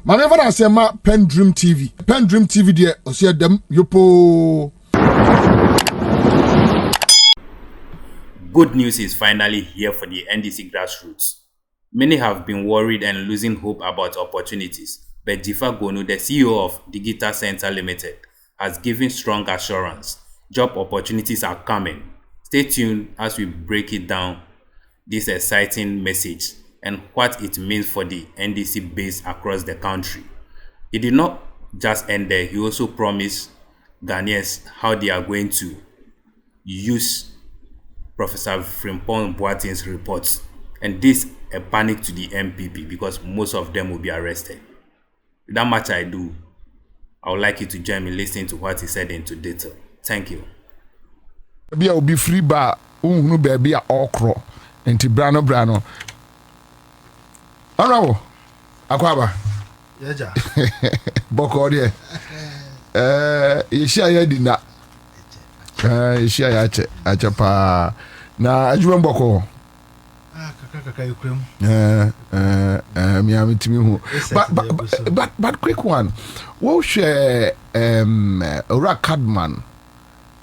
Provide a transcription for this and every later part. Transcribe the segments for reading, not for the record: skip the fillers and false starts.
Manever I say ma PENDREAM TV. PENDREAM TV there osia dem yopo. Good news is finally here for the NDC Grassroots. Many have been worried and losing hope about opportunities, but Jifa Gonu, the CEO of Digital Center Limited, has given strong assurance. Job opportunities are coming. Stay tuned as we break it down, this exciting message and what it means for the NDC base across the country. It did not just end there. He also promised Ghanaians how they are going to use Professor Frimpong Boateng's reports, and this a panic to the MPP because most of them will be arrested. With that much I do, I would like you to join me listening to what he said into detail. Thank you. Baby will be free bar, baby a okro, enti brano. Ano, akwaba. Yeja. Boko de. Ishia ya dina. Ishia ya ache pa. Na ajuwe mboko. Kaka yukrem. Mi amitimi hu. But quick one. What share Cadman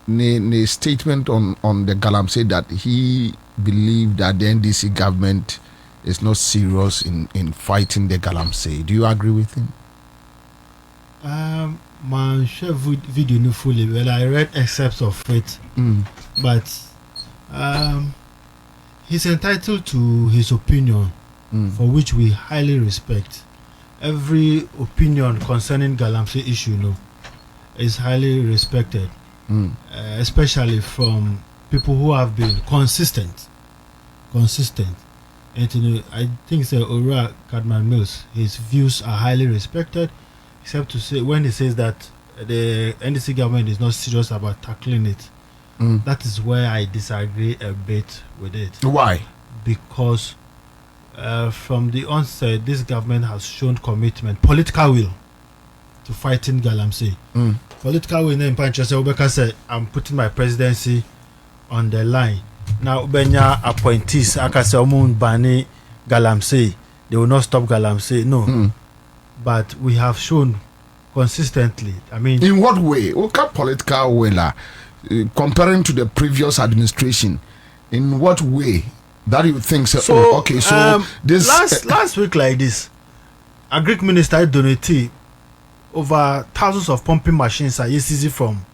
ne statement on the Galamsey that he believed that the NDC government is not serious in fighting the Galamsey. Do you agree with him? Man, share video no fully. Well, I read excerpts of it, but he's entitled to his opinion, for which we highly respect. Every opinion concerning Galamsey issue, is highly respected, especially from people who have been consistent. And I think Ora Cadman Mills, his views are highly respected, except to say when he says that the NDC government is not serious about tackling it. That is where I disagree a bit with it. Why? Because from the onset, this government has shown commitment, political will, to fighting Galamsey. Political will in Panchester said, I'm putting my presidency on the line. Now, Benya appointees, Akase Omun Bani Galamsey, they will not stop Galamsey. No. But we have shown consistently. I mean, in what way? What political will? Comparing to the previous administration, in what way that you think so? Okay, so this last week like this, a Greek minister donated over thousands of pumping machines at ECZ from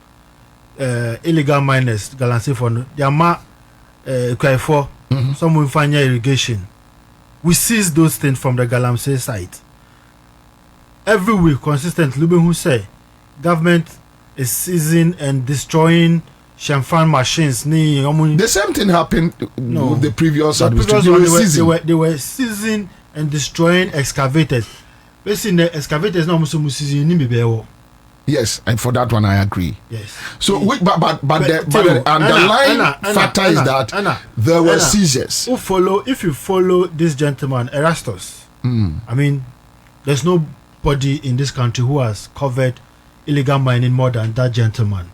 illegal miners, Galamsey for Yama for some will find irrigation. We seize those things from the Galamsey site. Every week, consistently, who say government is seizing and destroying Shamfan machines. The same thing happened with the previous administration. They were seizing and destroying excavators. Basically, the excavators now seizing. Yes, and for that one I agree. Yes. So, but the underlying factor is that there were seizures. If you follow this gentleman Erastus, I mean, there's nobody in this country who has covered illegal mining more than that gentleman.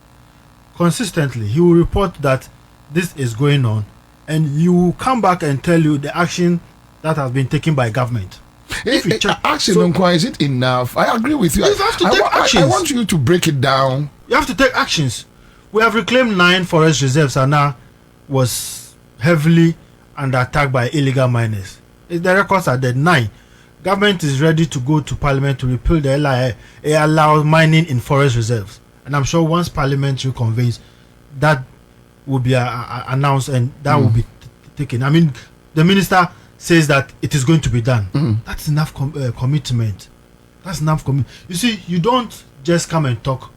Consistently, he will report that this is going on, and he will come back and tell you the action that has been taken by government. If you check, is it enough? I agree with you. You have to take actions. I want you to break it down. You have to take actions. We have reclaimed 9 forest reserves and now was heavily under attack by illegal miners. The records are dead. 9. Government is ready to go to parliament to repeal the LIA. It allows mining in forest reserves. And I'm sure once parliament reconvenes, that will be announced and that will be taken. I mean, the minister says that it is going to be done. That's enough commitment. That's enough commitment. You see, you don't just come and talk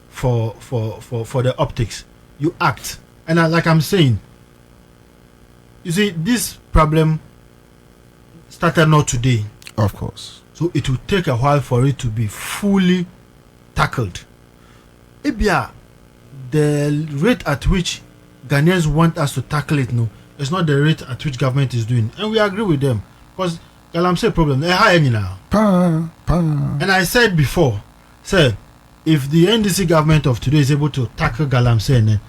for the optics. You act. And like I'm saying, you see, this problem started not today. Of course. So it will take a while for it to be fully tackled. Ibia, the rate at which Ghanaians want us to tackle it, it's not the rate at which government is doing. And we agree with them. Because Galamsey problem, they're high now. And I said before, if the NDC government of today is able to tackle Galamsey,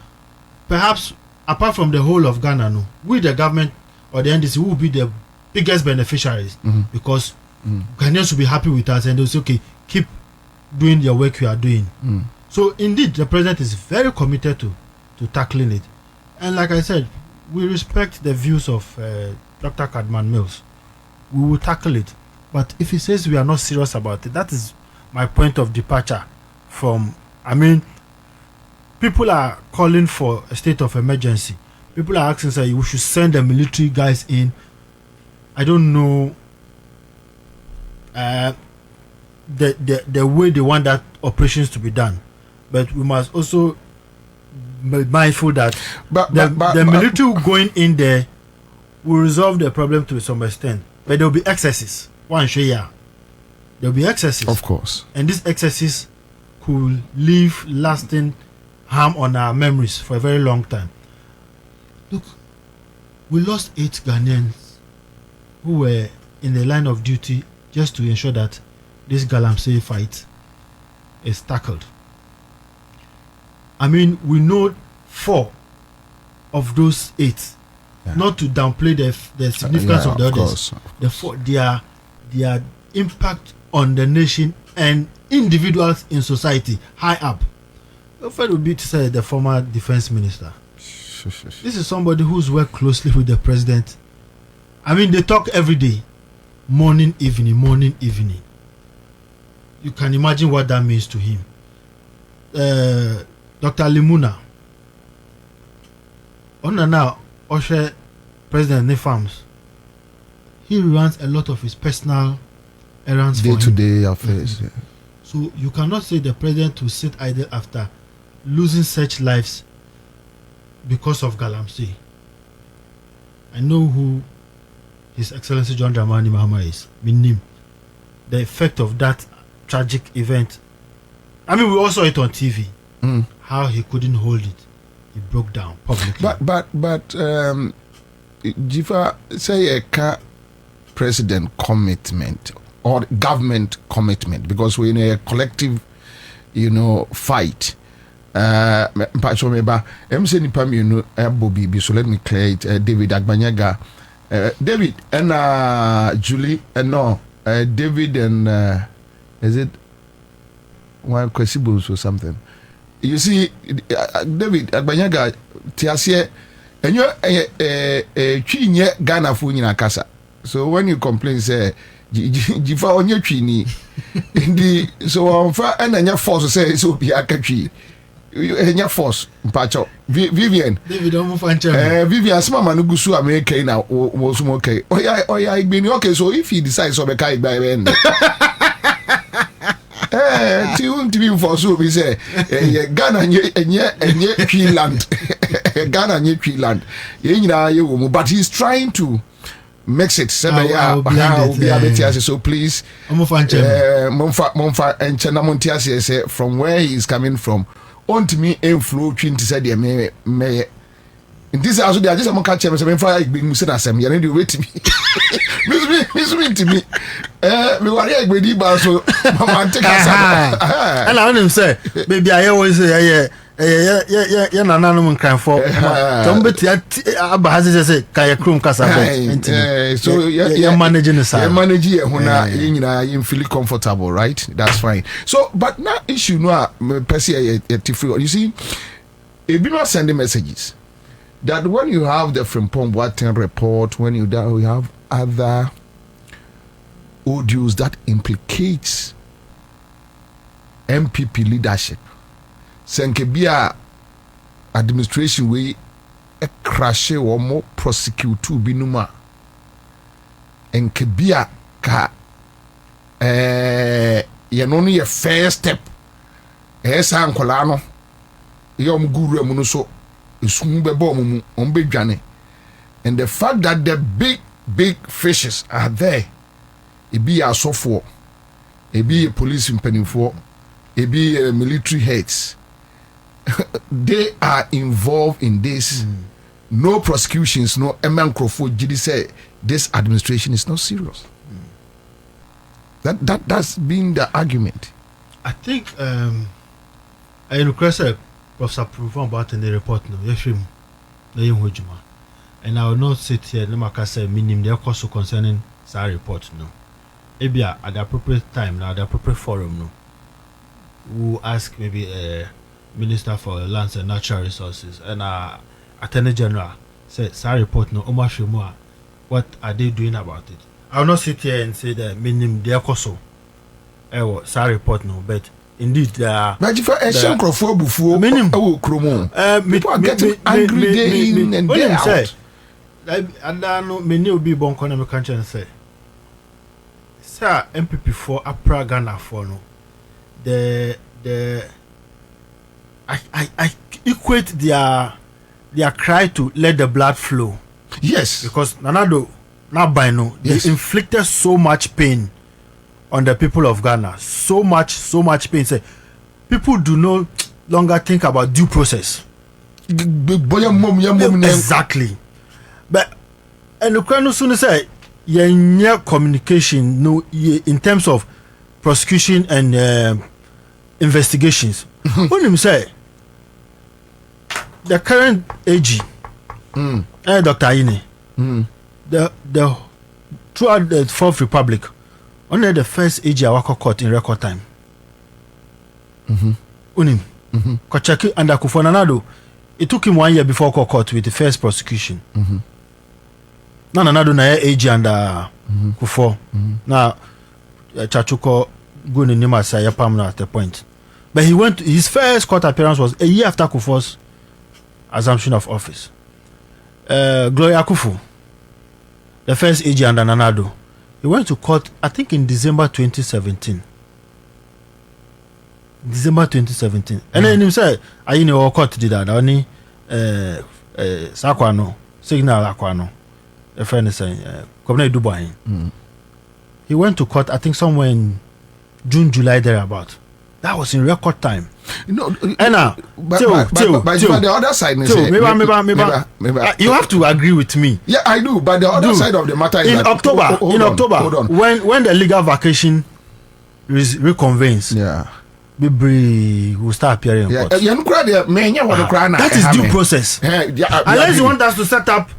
perhaps apart from the whole of Ghana, we the government or the NDC will be the biggest beneficiaries because Ghanaians will be happy with us and they'll say, okay, keep doing your work you are doing. So indeed, the president is very committed to tackling it. And like I said, we respect the views of Dr. Cadman Mills. We will tackle it. But if he says we are not serious about it, that is my point of departure from, people are calling for a state of emergency. People are asking, say, we should send the military guys in. I don't know the way they want that operations to be done. But we must also be mindful that the military going in there will resolve the problem to some extent. But there will be excesses. One share. There will be excesses. Of course. And these excesses could leave lasting harm on our memories for a very long time. Look, we lost 8 Ghanaians who were in the line of duty just to ensure that this Galamsey fight is tackled. We know 4 of those 8. Yeah. Not to downplay the significance of the others. The 4, their impact on the nation and individuals in society high up. The first would be to say the former defense minister. This is somebody who's worked closely with the president. They talk every day, morning, evening. You can imagine what that means to him. Dr. Limuna, now, Oshe President Nefams, he runs a lot of his personal errands for him. Day-to-day affairs. Yeah. So you cannot say the president will sit idle after losing such lives because of Galamsey. I know who His Excellency John Dramani Mahama is. The effect of that tragic event. We all saw it on TV. How he couldn't hold it. He broke down publicly. But Jifa, say a president commitment or government commitment, because we're in a collective, fight. So let me clear it. David Agbanyaga, David and Julie, and David and is it one Kwesibus or something? You see, David Agbanyaga, Tiasie, and you're a Chinye Ghana Funyina Casa. So when you complain, say, Jifa on your chini, so on far and your force say, so be a catchy. And your force, Pacho, Vivian, David, Vivian, small Manugusu America now, was okay. Oh, yeah, I've been okay. So if he decides to be kind by then. To be for so we say Ghana and yet Finland. Ghana and yet Finland. But he's trying to mix it. So please, Monfa and Chenamontias say from where he's coming from. On to me inflow to say the may. In this house, I just am catch him. So fire being said as I'm to wait to me. Miss me to me. We were here with you, so Mama take us. And I him say, baby, I always say, yeah, no can for. Somebody has say, Kaya Krum Casa. So you're managing the side. You're managing when you feel comfortable, right? That's fine. So, but now issue no, you see, if you not sending messages. That when you have the Frimpong Watten report, when you have other audios that implicates MPP leadership, Senkebia administration way a crash or more prosecute to binuma, and Kebia ka only a fair step. Esa Ankolano, Yom Guru Munuso. And the fact that the big fishes are there, it be a software, it be a police impending for, it be a military heads. They are involved in this. No prosecutions, no Microphone. Did say this administration is not serious? That's been the argument. I think I requested Professor Proven about in the report no, and I will not sit here. No, say minim the course concerning that report no. maybe at the appropriate time, now the appropriate forum, no, we'll ask maybe a Minister for Lands and Natural Resources and Attorney General say, "Sorry, report no, Omashimua, what are they doing about it?" I'll not sit here and say that meaning they are also. Sorry, report no, but indeed there are. But if I say people are getting angry day in and day out. And I know many will be born economic country and say, "Sir, MPP for Apra Ghana for no." I equate their cry to let the blood flow. Yes, because Nanado not by no, they inflicted so much pain on the people of Ghana. So much pain. Say people do no longer think about due process. Exactly. But and the crime soon say near communication no in terms of prosecution and investigations. When him say the current AG Dr. Aine the throughout the Fourth Republic only the first AG Awako court in record time. Unim Kochaki and Akufonanado, it took him 1 year before court with the first prosecution. Nanado na AG and Kufo. Now Chachuko going in Nimasa Yapamna at the point. But he went his first court appearance was a year after Kufo's assumption of office. Gloria Kufu, the first AG under Nanado, he went to court I think in December 2017. And then he said, "I know court did that only Sakwano signal Aquano." A friend is saying, "Governor Dubai." He went to court I think somewhere in June, July thereabout. That was in record time. You know, and now, but the other side, you have to agree with me. Yeah, I do. But the other side of the matter is in that October, hold on. when the legal vacation reconvenes, we will start appearing in court. That is due process. Unless you want us to set up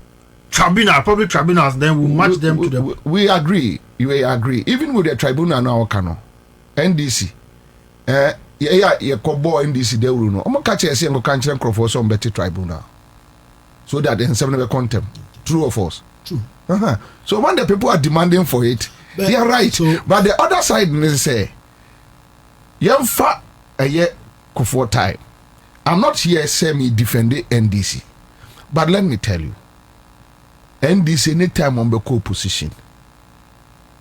public tribunals, then we'll match them to the. We agree. Even with the tribunal now, NDC. Kobo NDC de no omo ka che ngo kanche nkrofo so mbeti tribunal so that then seven contempt. True or false? True. So when the people are demanding for it, they are right. But the other side is say yemfa a year for time. I'm not here saying me defend the NDC, but let me tell you, NDC anytime on the co-position,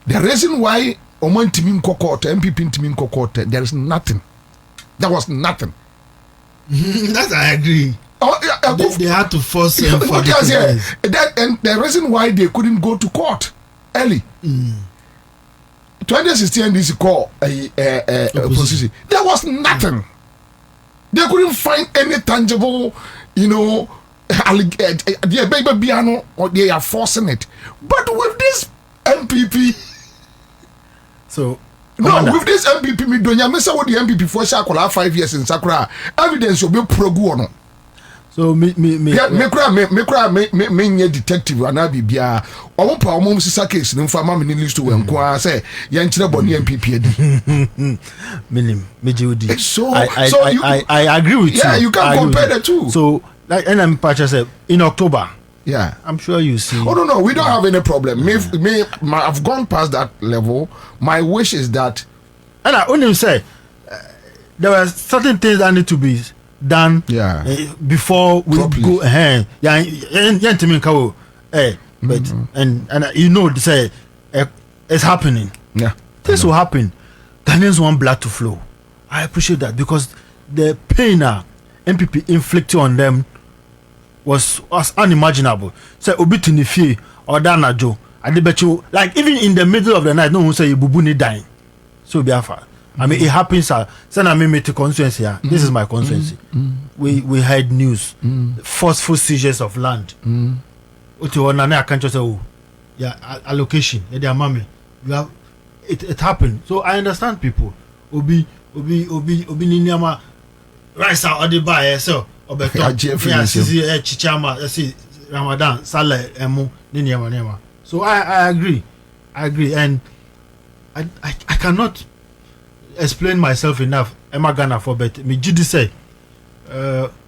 the reason why Oman Timin Court, MPP Timin Court, there is nothing. There was nothing. That I agree. They had to force them for and the reason why they couldn't go to court early. 2016 NDC call opposition. There was nothing. They couldn't find any tangible, their baby piano, or they are forcing it. But with this MPP. So with this MPP, me don't you say what the MPP for Sakura 5 years in Sakura evidence will be progu. So me detective and I be bia. Omo pa omo sisa case no fa ma me list to when kwa say ye nchire boni MPP adi. Minim So I agree with you. Yeah, you can compare the two. So like and I'm say in October. Yeah, I'm sure you see. Oh no, we don't have any problem. I've gone past that level. My wish is that, and I only say there were certain things that need to be done. Before we go ahead. But and say it's happening. Yeah, this will happen. Ghanaians want blood to flow. I appreciate that because the pain MPP inflicted on them was unimaginable. Say obi ni fie or danajo I bet you like even in the middle of the night no one say bubu ni dying. So be afa. I mean it happens say na me meet constituency here. This is my constituency. We heard news forceful seizures of land. Oti wona na can just say allocation their mommy you have it happened. So I understand people obi ni niama rice or the buy so chichama Ramadan Salah emu ni niama. So I agree and I cannot explain myself enough. Emma Ghana for bet me GD say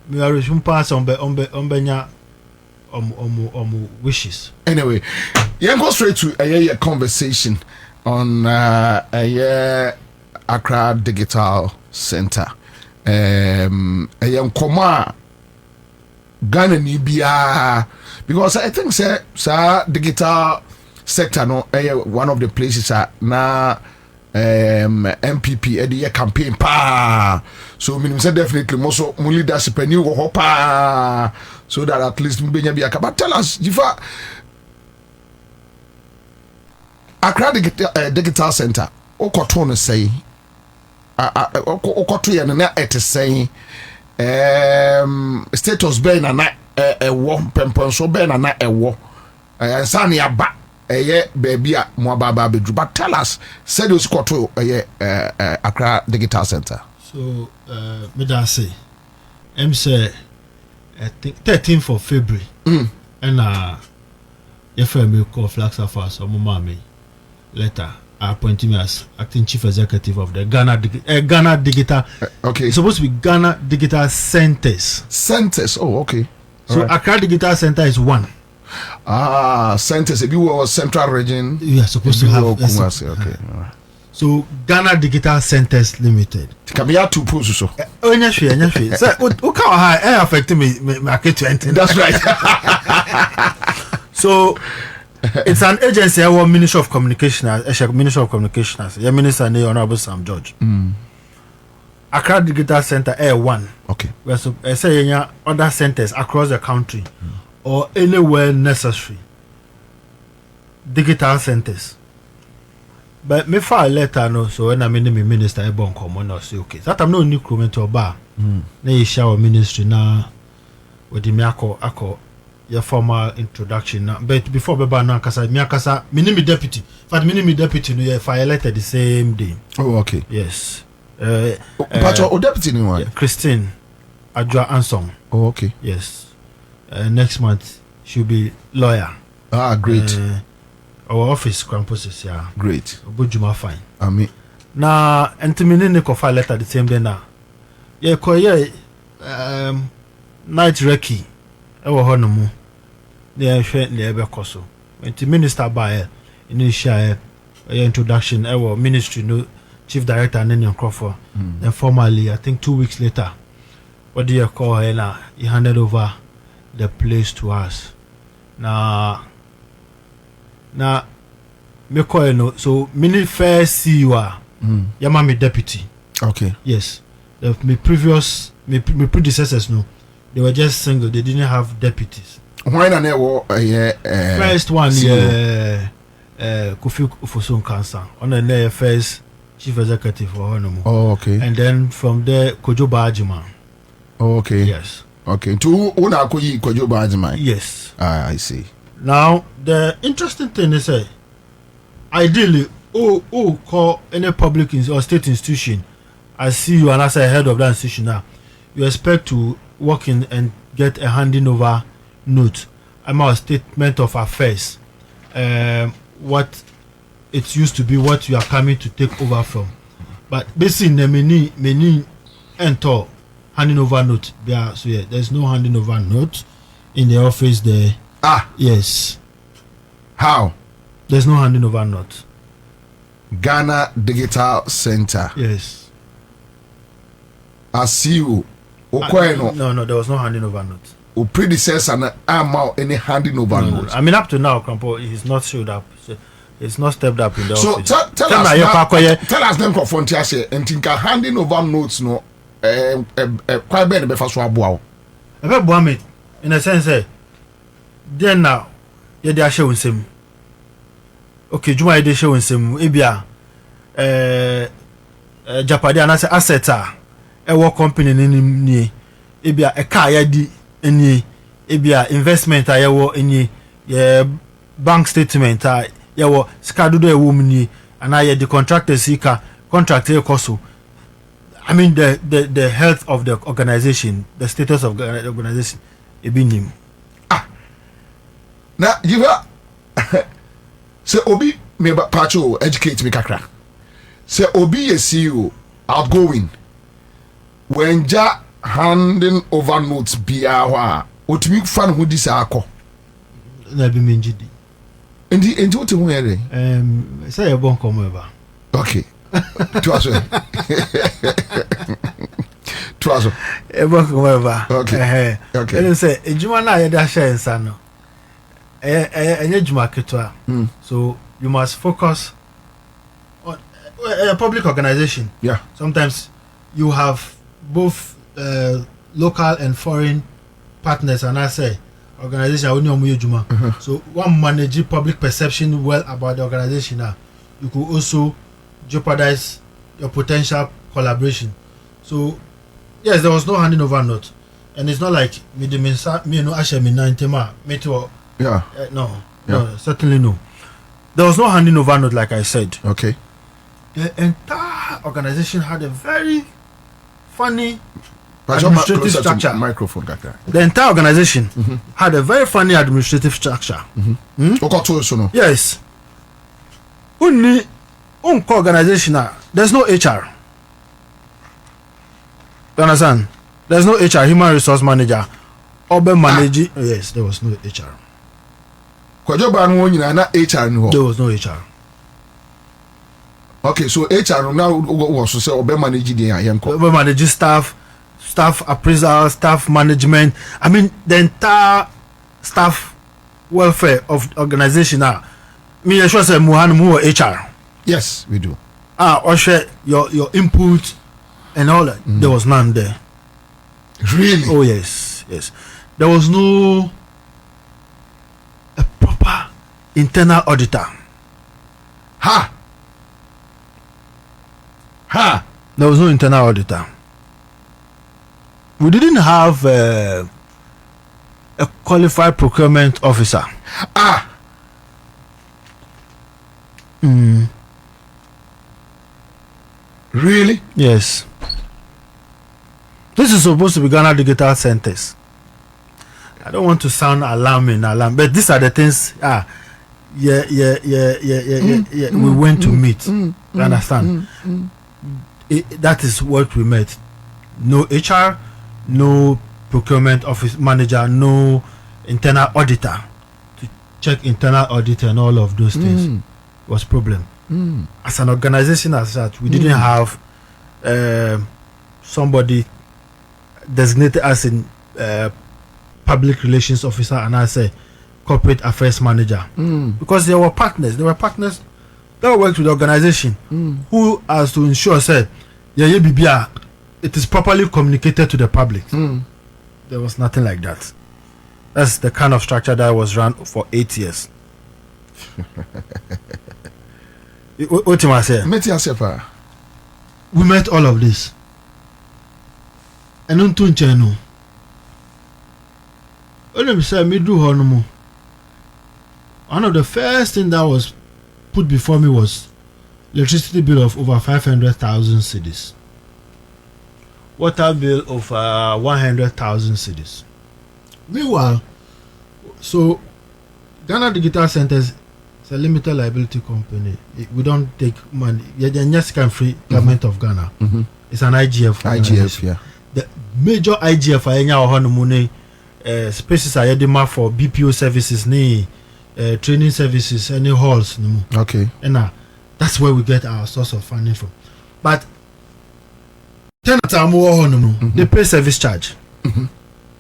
me are resume pass on benya wishes. Anyway, yeah, go straight to a conversation on Accra Digital Center. Nkoma Ghana ni bia, because I think sir digital sector no one of the places na MPP the campaign pa, so meaning say definitely most leadership and you go pa, so that at least be but tell us Jifa Accra Digital Center okoto no say okoto ye na et say status ben na ewo pemponso ben na ewo sane aba baby mo baba bedru, but tell us said you koto Accra Digital Center. So me da say say I think 13th of February and if I may call Flax Affairs or Mumami letter appointing me as acting chief executive of the Ghana Digital. Okay, it's supposed to be Ghana Digital Centers. Oh, okay. So right. Accra Digital Center is one. Centers. If you were central region, you are supposed to have. Okay. Right. So Ghana Digital Centers Limited. Can be two processes. So, who can affect me market to enter? That's right. So it's an agency. Our Ministry of Communication, Ministry of Communication, your Minister and the Honorable Sam George. Accra Digital Center A1. Okay. Where so I say other centers across the country or anywhere necessary. Digital centers. But me file a letter no, so when I'm in the minister I bon come on say okay. That I'm no new crewman to bar. Na you shower ministry na with the ako your formal introduction na. But before beba na kasa me akasa me name deputy. In fact me name deputy no you file letter the same day. Oh okay. Yes. But your deputy ni one? Yeah, Christine Adwa Ansong. Oh okay. Yes. Next month she'll be lawyer. Great. Our office campuses, yeah. Great. Bujuma fine. Ami. Na entimini ne ko file letter the same day na. Yeah, ko night recce. Ewo ho no mu. Ne hwe ne ebe koso. Enti minister by initial introduction ewo ministry no chief director and then Crawford. Then formally I think 2 weeks later what do you call her na he handed over the place to us. Now, me call no. So mini first see you are. Yama me deputy. Okay. Yes. My predecessors no. They were just single. They didn't have deputies. Why not First one Kofi Ofosun Kansa. On the first chief executive for Honomu. Oh okay. And then from there Kojo Bajima. Oh okay. Yes. Okay. To una Kojo Bajima. Yes. I see. Now, the interesting thing is, ideally, call any public or state institution, I see you and as a head of that institution now, you expect to walk in and get a handing over note, a statement of affairs, what it used to be, what you are coming to take over from. But basically, the many enter handing over note. So yeah, there's no handing over note in the office there. Yes. How? There's no handing over note. Ghana Digital Center. Yes. I see you. No, there was no handing over note. O predecessor and any handing over note. I mean, up to now, Kampo, he's not showed up. So he's not stepped up in the office. So tell us them confront us and think handing over notes no quite better before so aboa. In a sense, then now, yeah, they are showing some. Okay, Juma, they showing some. Ibia, Japadi, and I say assets are a work company in ni. Ibia, a car, yadi, any. Ibia, investment, I wo any. Yeah, bank statement, I wo schedule a woman, and I the contractor seeker, contractor cost. I mean, the health of the organization, the status of the organization, it be him. Now, you are say Obi me pacho educate me kakra. Say Obi a CEO outgoing. When ja handing over notes biawa. Otimi fan who this ako. Na bi menjidi. Endi what you hear? Say you bon come over. Okay. Twaso. E bon come over. Okay. Okay. And say ejuma na ye da share nsa no. Enye juma ketwa. So you must focus on a public organization. Yeah. Sometimes you have both local and foreign partners, and I say organization so one manage public perception well about the organization now. You could also jeopardize your potential collaboration. So yes, there was no handing over note, and it's not like me no ashe me 90 me too. Yeah. No, certainly no. There was no handing over note, like I said. Okay. The entire organization had a very funny administrative structure. Microphone. The entire organization had a very funny administrative structure. Yes. Only organization, there's no HR. You understand? There's no HR, human resource manager. Yes, there was no HR. There was no HR. Okay, so HR now was to say manage staff appraisal, staff management. I mean, the entire staff welfare of the organization now. Me sure say more HR. Yes, we do. Share your input and all that. There was none there. Really? Oh yes. There was no a proper internal auditor. There was no internal auditor. We didn't have a qualified procurement officer. Really? Yes. This is supposed to be Ghana Digital Centers. I don't want to sound alarming, but these are the things. We went to meet. You understand? That is what we met. No HR, no procurement office manager, no internal auditor to check internal audit and all of those things was problem. As an organization as such, we didn't have somebody designated as in public relations officer and I say corporate affairs manager because they were partners that worked with the organization who has to ensure say it is properly communicated to the public. There was nothing like that. That's the kind of structure that was run for 8 years. What am I saying? We met all of this. And on to channel. Let me say, one of the first thing that was put before me was electricity bill of over 500,000 cedis. Water bill of 100,000 cedis. Meanwhile, so Ghana Digital Centers is a limited liability company. We don't take money. You're just free government of Ghana. It's an IGF. Yeah. The major IGF money spaces are edema for BPO services, training services, any halls. Okay. And that's where we get our source of funding from. But they pay service charge.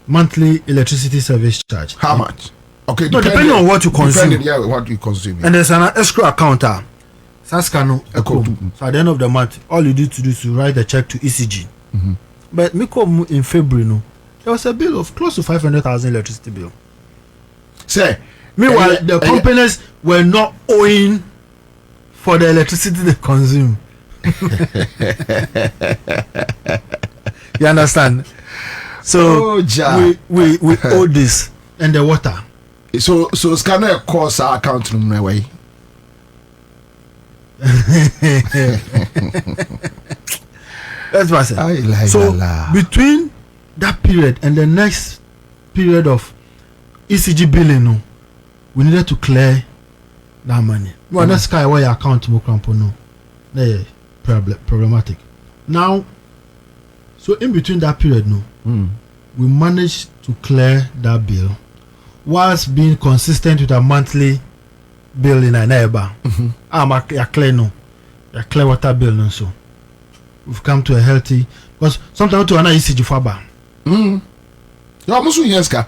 Monthly electricity service charge. How much? Okay, no, depending on what you consume. What you consume. And there's an escrow account. So at the end of the month, all you need to do is to write the check to ECG. But in February, there was a bill of close to 500,000 electricity bill. Say, meanwhile, the companies were not owing for the electricity they consume. You understand? So we owe this and the water. So scanner cost our account in my way. That's what I said. So between that period and the next period of ECG billing, we needed to clear that money. Well, that's why your account no. problematic. Now, so in between that period, we managed to clear that bill whilst being consistent with a monthly bill in a neighbor. Clear water bill no so. We've come to a healthy, because sometimes to another ECG faba. You almost yeska.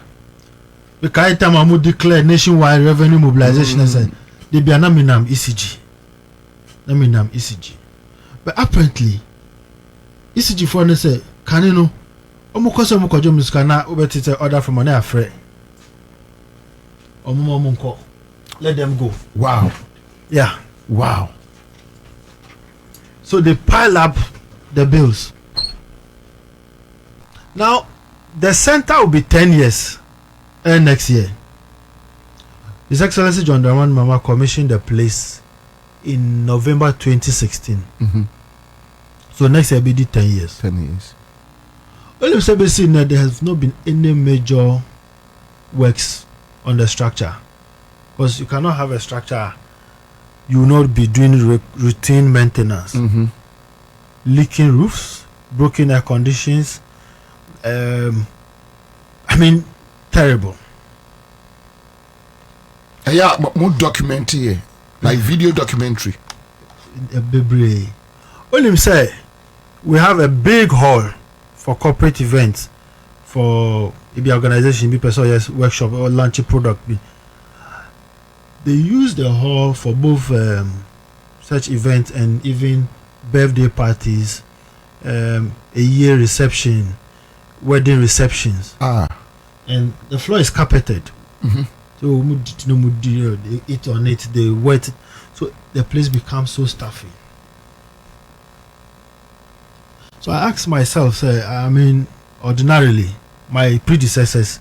The kind time I declare nationwide revenue mobilization as they be an ECG. ECG. But apparently, ECG for them say, can you know? Omukoso mukojo muskana ubetite order from an afraid. Omumunko. Let them go. Wow. Yeah. Wow. So they pile up the bills. Now, the center will be 10 years next year. His Excellency John Dramani Mahama commissioned the place in November 2016. So next year will be 10 years. 10 years. Only say that there has not been any major works on the structure, because you cannot have a structure you will not be doing routine maintenance. Leaking roofs, broken air conditions. Terrible. Yeah, but more documentary, like video documentary. Only say we have a big hall for corporate events, for maybe organization, maybe person workshop or launch a product. They use the hall for both such events and even birthday parties, a year reception, wedding receptions. And the floor is carpeted. So they eat on it, they wet. So the place becomes so stuffy. So I asked myself, ordinarily, my predecessors,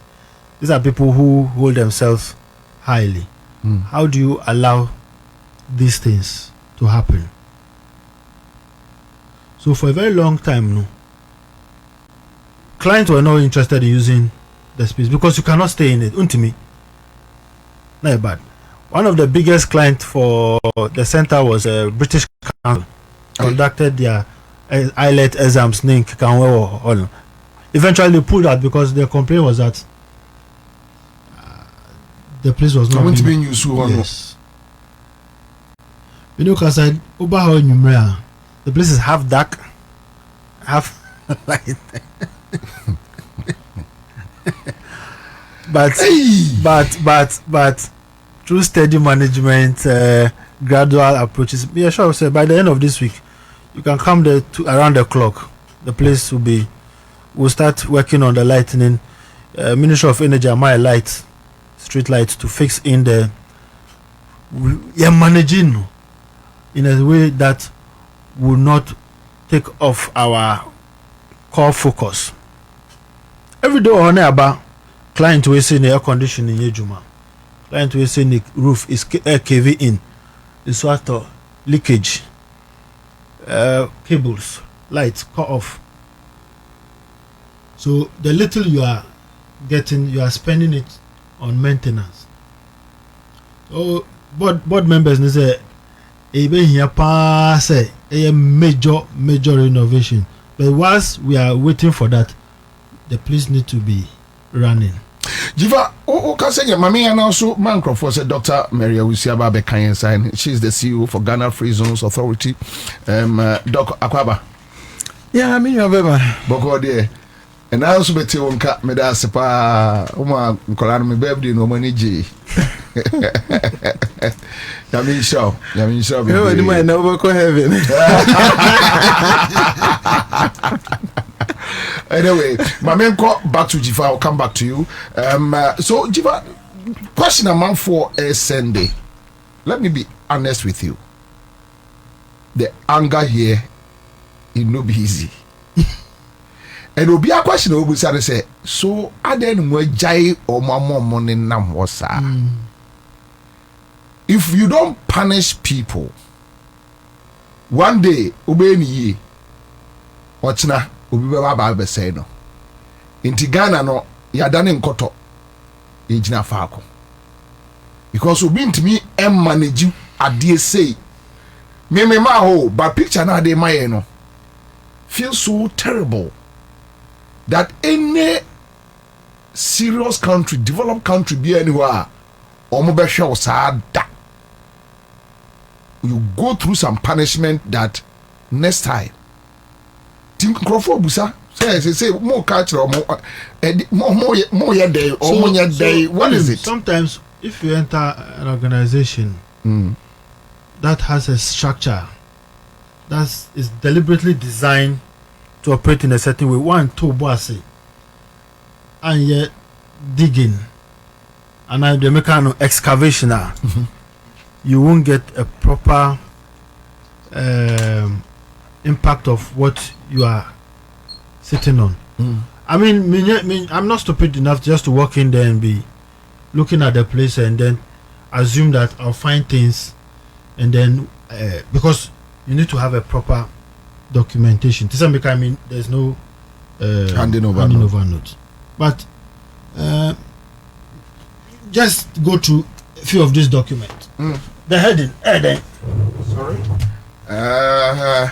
these are people who hold themselves highly. How do you allow these things to happen? So for a very long time, clients were not interested in using the space because you cannot stay in it. Untimi, not bad. One of the biggest clients for the center was a British Council. Conducted their IELTS exams. Eventually they pulled out because their complaint was that the place was not being used. Yes. Because I the place is half dark, half light. but through steady management, gradual approaches, be sure say by the end of this week you can come there around the clock. The place will start working on the lightning. Ministry of Energy and my lights, street lights, to fix in the managing in a way that will not take off our core focus. Every day on about client will say the air conditioning in Juma. Client will say the roof is caving in. The sort of leakage. Cables, lights cut off. So the little you are getting, you are spending it on maintenance. So board members say even here pass a major renovation. But whilst we are waiting for that, the place need to be running. Jiva, can say Mami and also Mancroft said Dr. Maria Usiaba Bekayen sign. She's the CEO for Ghana Free Zones Authority. Doc Akwaba. Yeah, I mean you have Boko there. And I also bet you won't cut me that sepa Kolan me baby no money G. Yamin show. You might never go heaven. Anyway, my man call back to Jiva. I'll come back to you. So Jiva, question amount for a Sunday. Let me be honest with you. The anger here it no be easy. And will be a question of say, so I then more jai or more money nam wasa. If you don't punish people, one day obey me what's na obi ba say no. Inti Ghana no ya dane nkoto ejina faako. Because obi ntimi manage adie say Me ma ho, but picture na de my no feel so terrible that any serious country, developed country be anywhere, omo be hwe sada. You go through some punishment that next time. Think Crawford Busa say more culture or more your day or more your day. What is it? Sometimes if you enter an organization that has a structure that is deliberately designed to operate in a certain way, one to bossy and yet digging and the mechanical excavation, you won't get a proper impact of what you are sitting on. I mean, I'm not stupid enough just to walk in there and be looking at the place and then assume that I'll find things, and then because you need to have a proper documentation. To some I mean, there's no handing over notes, but just go to a few of these documents. The heading. Sorry.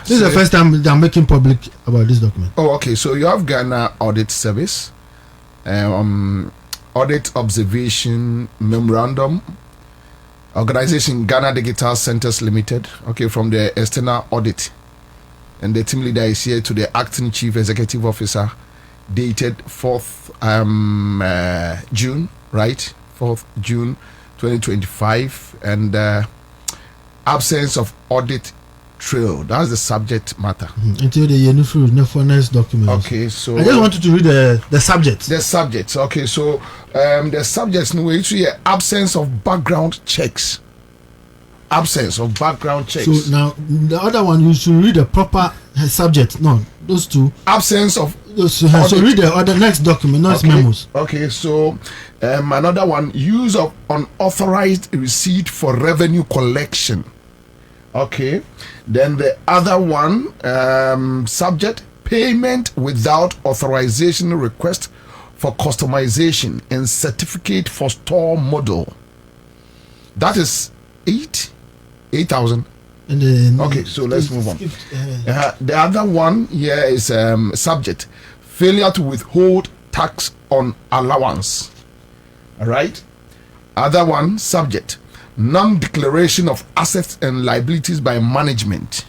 This is the first time I'm making public about this document. Oh, okay. So you have Ghana Audit Service, Audit Observation Memorandum, Organization Ghana Digital Centers Limited. Okay, from the external audit, and the team leader is here to the acting chief executive officer, dated 4th June, right? 4th June 2025, and absence of audit trail. That's the subject matter. Until the uniformness documents. Okay, so I just wanted to read the subject. The subjects. Okay, so the subjects no way to absence of background checks. Absence of background checks. So now the other one you should read the proper subject. No, those two. Absence of those. So read the other next document, not memos. Okay, so another one, use of unauthorized receipt for revenue collection. Okay, then the other one, subject, payment without authorization request for customization and certificate for store model. That is 8,000. Okay, so let's move on. The other one here is subject, failure to withhold tax on allowance. All right. Other one, subject, non-declaration of assets and liabilities by management.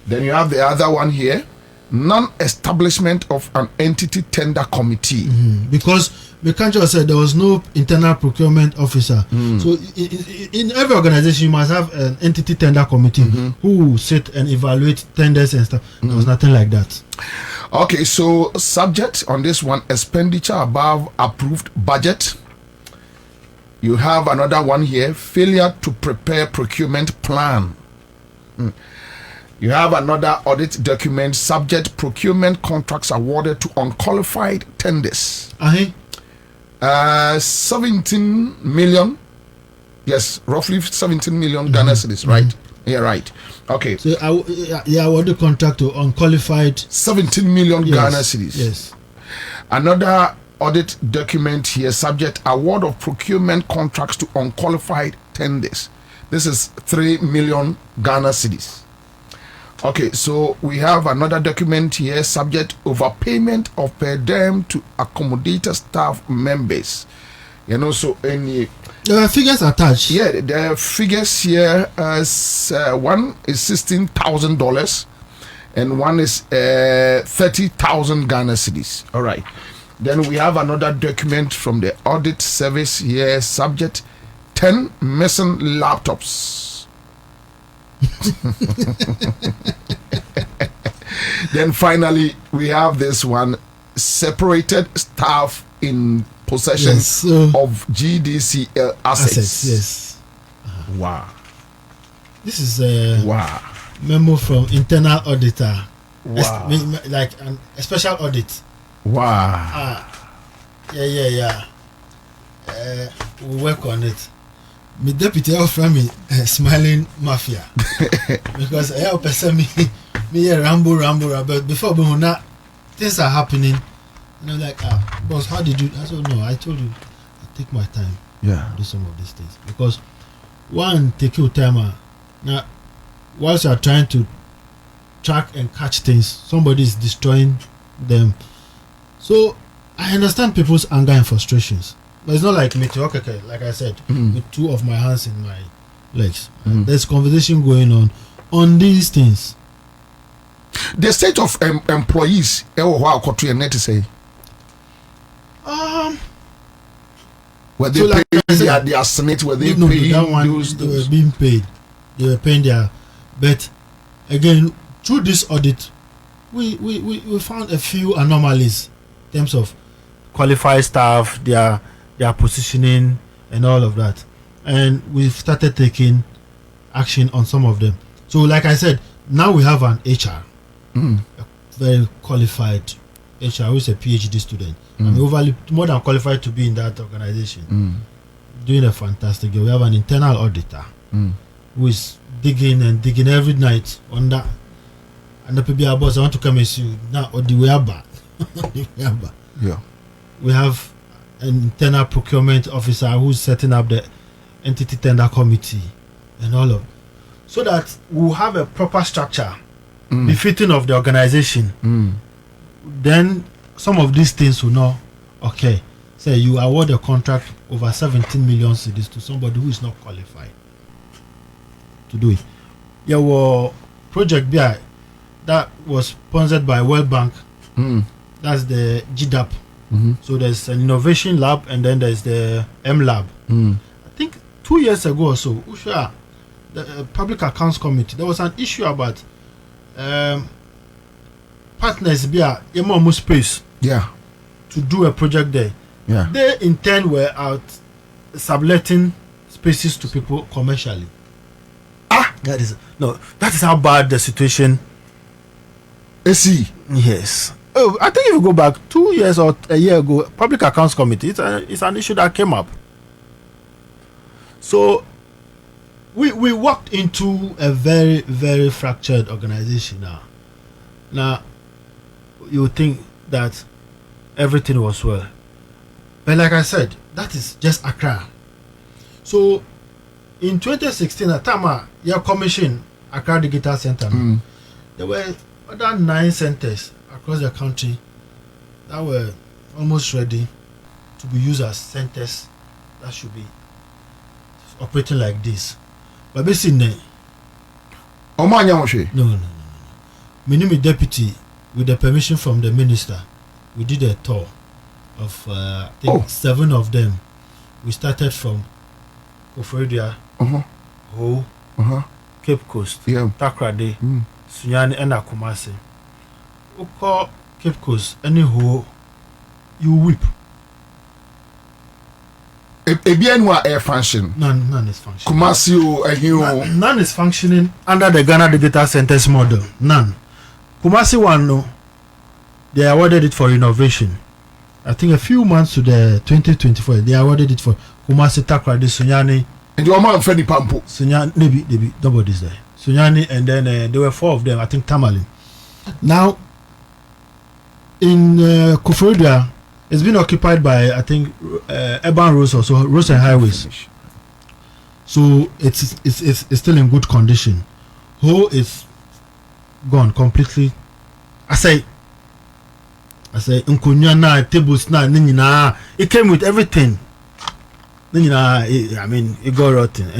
Then you have the other one here, non-establishment of an entity tender committee. Because the country said there was no internal procurement officer. So in every organization you must have an entity tender committee who will sit and evaluate tenders and stuff. There was nothing like that. Okay, so subject on this one, expenditure above approved budget. You have another one here, failure to prepare procurement plan. You have another audit document, subject, procurement contracts awarded to unqualified tenders. 17 million. Yes, roughly 17 million Ghana cedis, right? Yeah, right. Okay. So I awarded contract to unqualified 17 million Ghana cedis. Yes. Another audit document here, subject, award of procurement contracts to unqualified tenders. This is 3 million Ghana cedis. Okay, so we have another document here, subject, overpayment of PENDREAM to accommodate staff members. You know, so any figures attached. Yeah, the figures here one is $16,000 and one is 30,000 Ghana cedis. All right. Then we have another document from the audit service here, subject, 10 missing laptops. Then finally we have this one, separated staff in possession of GDCL assets. Yes. Wow. This is a memo from internal auditor. Wow. Like a special audit. Wow. Yeah. We work on it. My deputy offer me smiling mafia because I help me ramble, but before things are happening, and I'm like, boss, how did you? I said, no, I told you, I take my time. Yeah. Do some of these things because one take your time. Now, whilst you are trying to track and catch things, somebody is destroying them. So I understand people's anger and frustrations, but it's not like me to okay, like I said, with two of my hands in my legs. There's conversation going on these things. The state of employees, say, were they so paying their senate? Were they paying that one? They were being paid. They were paying their. But again, through this audit, we found a few anomalies in terms of qualified staff, their positioning, and all of that. And we've started taking action on some of them. So, like I said, now we have an HR, a very qualified HR who is a PhD student. I'm more than qualified to be in that organization. Doing a fantastic job. We have an internal auditor who is digging every night on that. And the people boss, I want to come and see you now. Or the way back. Yeah. We have an internal procurement officer who's setting up the entity tender committee and all of, so that we'll have a proper structure befitting of the organization. Then some of these things will not okay. Say you award a contract over 17 million cedis to somebody who is not qualified to do it. There were project BI that was sponsored by World Bank. That's the GDAP. So there's an innovation lab and then there's the M lab. I think 2 years ago or so, Usha, the Public Accounts Committee, there was an issue about partners BI space. Yeah. To do a project there. Yeah. They in turn were out subletting spaces to people commercially. That is how bad the situation. Yes. Oh, I think if you go back 2 years or a year ago, Public Accounts Committee, it's an issue that came up. So we walked into a very, very fractured organization now. Now you would think that everything was well, but like I said, that is just Accra. So in 2016, at time your commission Accra Digital Center, there were other 9 centers across the country that were almost ready to be used as centers that should be operating like this. But basically, no. My name is deputy. With the permission from the minister, we did a tour of I think 7 of them. We started from Koforidua, Ho, Cape Coast, Takrade, Sunyani, and Kumasi. We call Cape Coast any Ho, you whip. Air function. None is functioning. Kumasi, none is functioning under the Ghana Digital Centers model. None. Kumasi one, no, they awarded it for innovation. I think a few months to the 2024, they awarded it for Kumasi, Takrade, Sunyani. And your man Freddy Pampo. Sunyani, maybe nobody's there. Sunyani, and then there were 4 of them. I think Tamale. Now, in Koforidua, it's been occupied by I think urban roads or so, roads and highways. So it's still in good condition. Ho is gone completely. I say nkunya tables na nina, it came with everything. I mean it got rotten.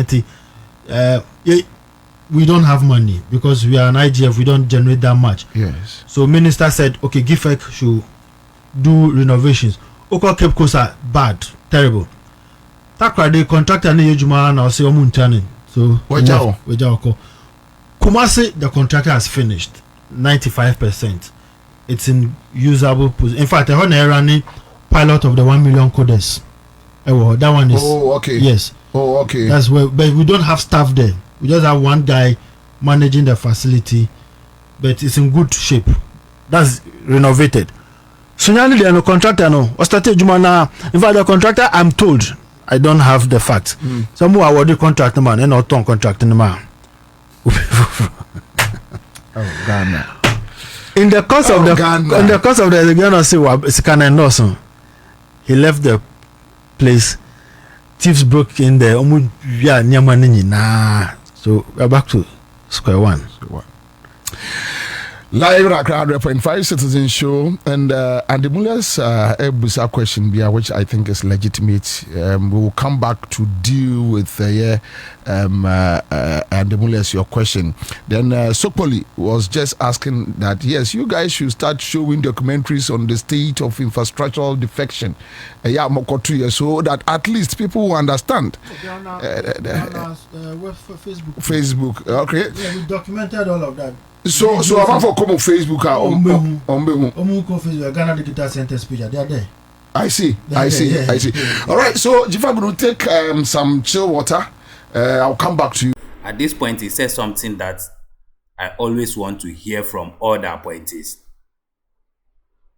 We don't have money because we are an IGF, we don't generate that much. Yes. So minister said okay, GIFEC should do renovations. Oko Cape Coast are bad, terrible. Takrade contractor ni yejuma na say omuntane. So Wejao. Kumasi, the contractor has finished 95%. It's in usable position. In fact, I heard running pilot of the 1 million coders. That one is. Oh, okay. Yes. Oh, okay. That's where, but we don't have staff there. We just have one guy managing the facility, but it's in good shape. That's renovated. Sunyani, the contractor, no. In fact, the contractor, I'm told, I don't have the facts. Some who awarded contractor man and not on contracting man. Ghana. In the course of the Ghana say he left the place. Thieves broke in there. So we're back to Square One. Live at 100.5 Citizen Show, and Andemulia's Ebusa question, which I think is legitimate. We will come back to deal with Andemulia's your question. Then Sokpoli was just asking that yes, you guys should start showing documentaries on the state of infrastructural defection. So that at least people will understand. Facebook, okay. Yeah, we documented all of that. So I'm for come on Facebook Facebook Ghana Digital Center speech. They are there. I see. All right, so Jifa going to take some chill water. I'll come back to you. At this point, he says something that I always want to hear from all the appointees.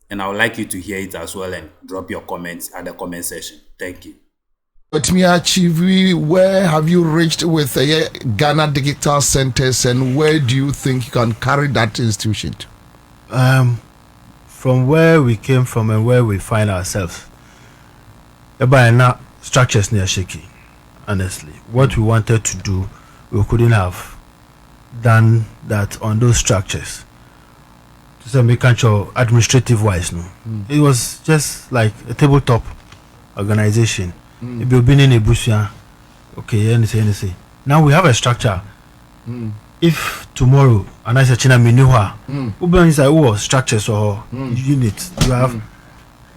And I would like you to hear it as well and drop your comments at the comment section. Thank you. But Chivi, where have you reached with Ghana Digital Centers, and where do you think you can carry that institution to? From where we came from and where we find ourselves, now structures near shaky. Honestly, what we wanted to do, we couldn't have done that on those structures. To make sure administrative wise, it was just like a tabletop organization. If you've been in a bush, okay, anything. Now we have a structure. If tomorrow, and I said, China Minuha, Uber is like, structures or units, you have,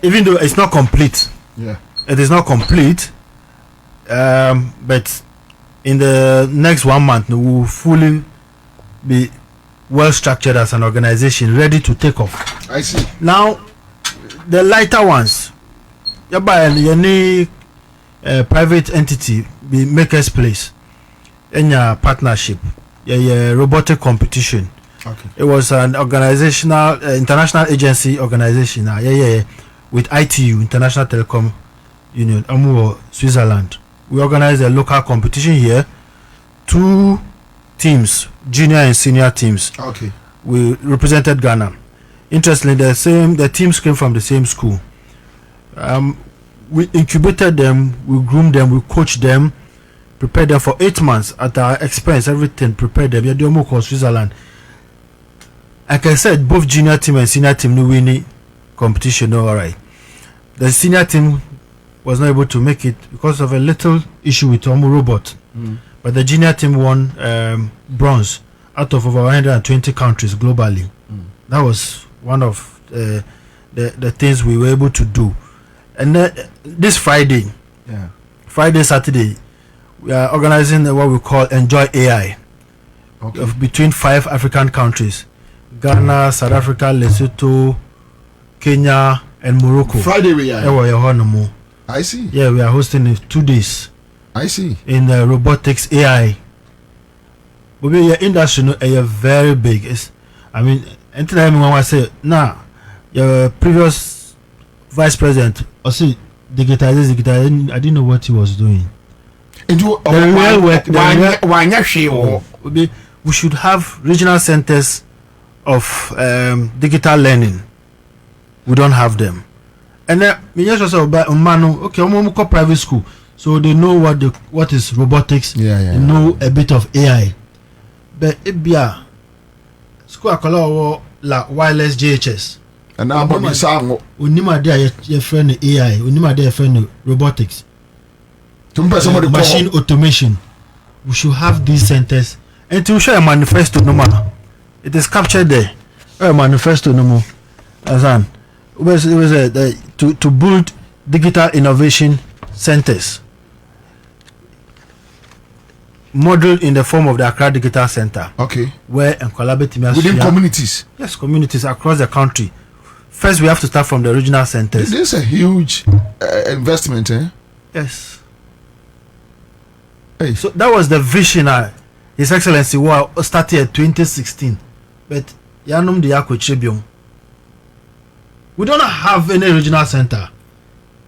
even though it's not complete, it is not complete, but in the next 1 month, we will fully be well structured as an organization, ready to take off. I see. Now, the lighter ones, you buy any private entity, be Maker's Place, in your partnership, robotic competition. Okay. It was an organizational, international agency organization, with ITU, International Telecom Union, Switzerland. We organized a local competition here. 2 teams, junior and senior teams. Okay. We represented Ghana. Interestingly, the teams came from the same school. We incubated them, we groomed them, we coached them, prepared them for 8 months at our expense, everything, prepared them. Yadomo Switzerland. Like I said, both junior team and senior team knew winning competition, all right. The senior team was not able to make it because of a little issue with Omu Robot. But the junior team won bronze out of over 120 countries globally. That was one of the things we were able to do. And this Friday, Saturday, we are organizing what we call Enjoy AI between 5 African countries: Ghana, South Africa, Lesotho, Kenya, and Morocco. Friday we are. I see. Yeah, we are hosting it 2 days. I see. In robotics AI. But your industry is very big. Until I say, your previous vice president, I digitization, I didn't know what he was doing. We should have regional centers of digital learning. We don't have them. And then private school, so they know what is robotics. They know a bit of AI. But school la wireless JHS. And now unima there your friend AI, unima there friend robotics. Machine automation. We should have these centers and to show a manifesto no matter. It is captured there. A manifesto no more. Azan. It was to build digital innovation centers modeled in the form of the Accra Digital Center. Okay. Where and collaborating within communities. Yes, communities across the country. First, we have to start from the regional centers. This is a huge investment, eh? Yes. Hey. So that was the vision. His Excellency started in 2016, but Yanum the Yakwe we don't have any regional center.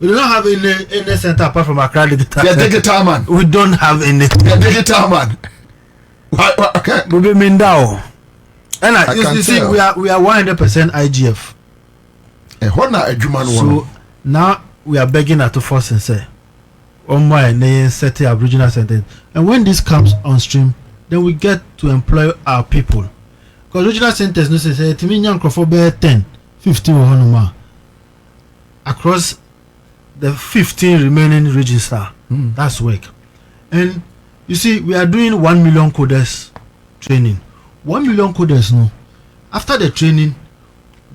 We don't have any center apart from Accra Digital Center. Digital man. We don't have any. Digital man. Okay. We be Mindao. And you see, we are 100% IGF. So now we are begging her to force and say, "Oh my, they set up regional center." And when this comes on stream, then we get to employ our people. Because regional centers, no say, to me, young for 10, 15 or 100 across the 15 remaining regions. That's work. And you see, we are doing 1 million coders training. 1 million coders, no. After the training,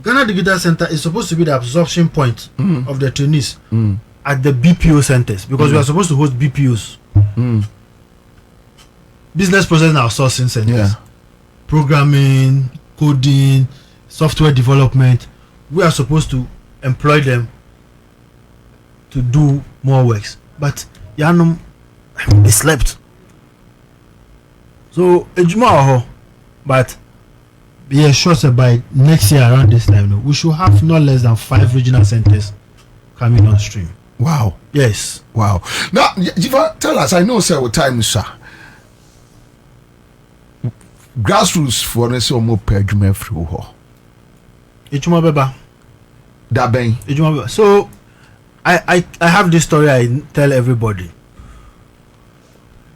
Ghana Digital Center is supposed to be the absorption point of the trainees at the BPO centers, because we are supposed to host BPOs. Business process and outsourcing centers. Programming, coding, software development. We are supposed to employ them to do more works. But Yanum, they slept. So, but be assured that by next year around this time, we should have no less than 5 regional centers coming on stream. Wow. Yes. Wow. Now, Jiva, tell us, I know, sir, what time is, sir? Grassroots for the more PENDREAM through her. Ejuma Beba. Dabeng. Ejuma Beba. So, I have this story I tell everybody.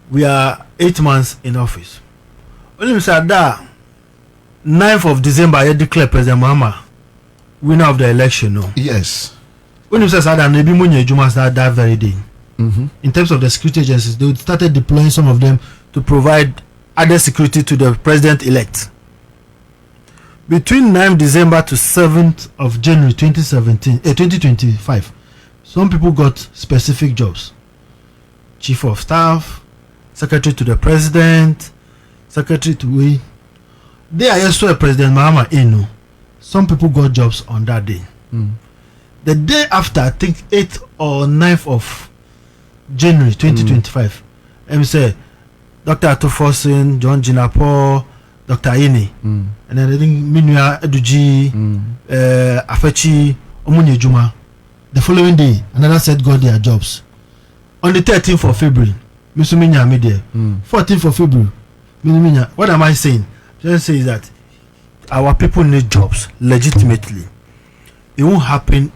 We are 8 months in office. When we said that 9th of December, I declare President Mahama winner of the election. No. Yes. When we said that, maybe Munye Juma started that very day. In terms of the security agencies, they started deploying some of them to provide added security to the president-elect. Between 9th December to 7th of January 2025, some people got specific jobs. Chief of Staff, Secretary to the President, Secretary to we. They are also President Mahama Eno. Some people got jobs on that day. The day after, I think 8th or 9th of January 2025, I'm say Dr. Atofosin, John Jinapo, Dr. Ini, and then I think Minua Eduji, Afechi, Omunye Juma. The following day, another set got their jobs. On the 13th of February, Mr. Minya made there. 14th of February, Mr. Minya. What am I saying? Just say that our people need jobs legitimately. It won't happen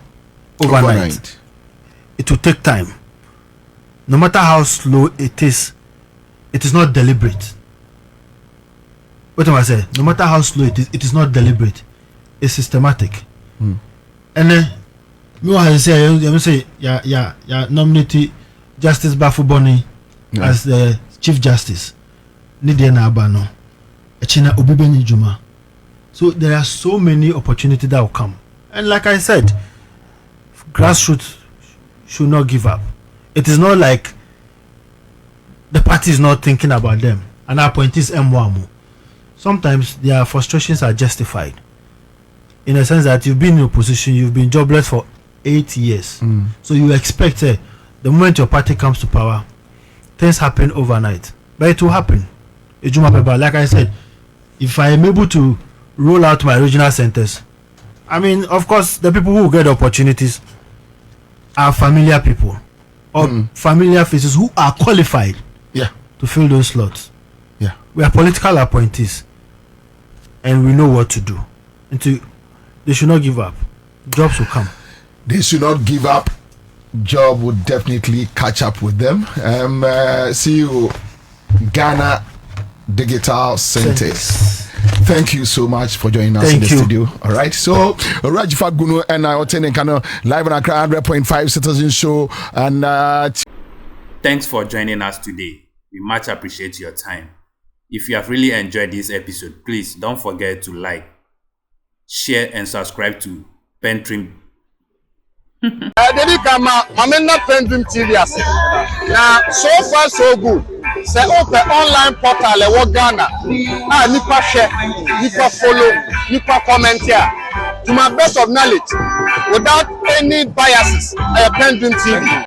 overnight. It will take time. No matter how slow it is not deliberate. What am I saying? No matter how slow it is not deliberate. It's systematic. And then you say nominate Justice Bafu Boni as the Chief Justice. Nidiana Abano. Echina Obibeni Juma. So there are so many opportunities that will come. And like I said, grassroots should not give up. It is not like the party is not thinking about them and our appointees M1. Sometimes their frustrations are justified. In a sense that you've been in opposition, you've been jobless for 8 years. So you expect the moment your party comes to power, things happen overnight. But it will happen. Like I said, if I am able to roll out my regional centers, I mean, of course, the people who get opportunities are familiar people or familiar faces who are qualified to fill those slots. We are political appointees and we know what to do. They should not give up. Jobs will come. They should not give up. Job will definitely catch up with them. See you, Ghana Digital Centers. Thank you so much for joining us in the studio. All right. So, Rajifa Gunu and I attending Kano live on Accra 100.5 Citizen Show. And thanks for joining us today. We much appreciate your time. If you have really enjoyed this episode, please don't forget to like, share, and subscribe to PENDREAM. PENDREAM TV. Now, so far so good. Say open online portal e Ghana. Nipa share, nipa follow, nipa comment here. To my best of knowledge, without any biases, PENDREAM TV.